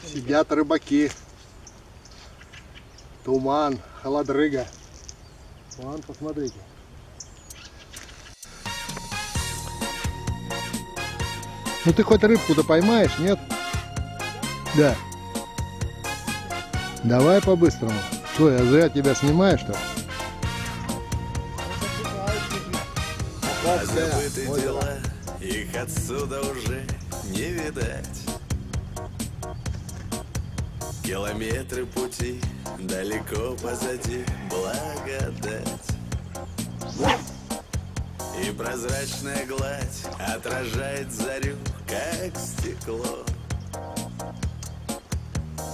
Сидят рыбаки. Туман, холодрыга. Вон, посмотрите. Ну ты хоть рыбку-то поймаешь, нет? Да. Давай по-быстрому. Что, я зря тебя снимаю, что ли? А забыты дела, их отсюда уже не видать. Километры пути далеко позади, благодать. И прозрачная гладь отражает зарю, как стекло.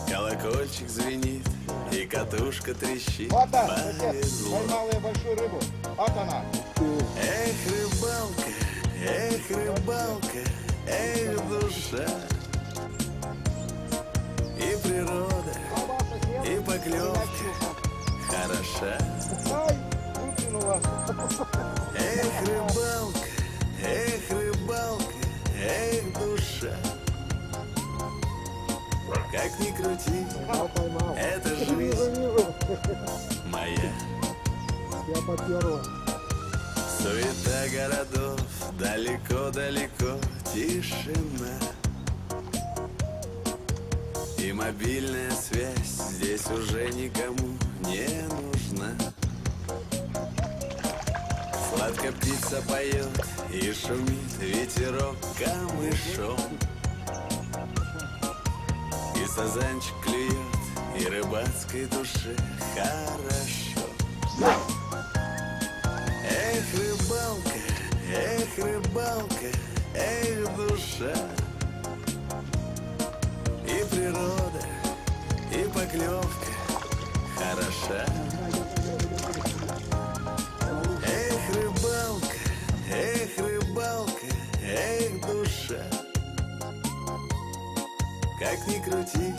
Колокольчик звенит, и катушка трещит. Вот так, повезло. поймал я большую рыбу. Вот она. Эх, рыбалка, эх, душа. И природа, и поклевка хороша. Ай, выкинула. Эх, рыбалка, эх, душа. Как ни крути, Поймал. это жизнь моя. Я поперла. Суета городов, далеко-далеко тишина. И мобильная связь здесь уже никому не нужна. Сладко птица поет и шумит ветерок камышом. И сазанчик клюет, и рыбацкой душе хорошо. Эх, рыбалка, эх, душа. И природа, и поклевка хороша. Эх, рыбалка, эх, душа. Как ни крути,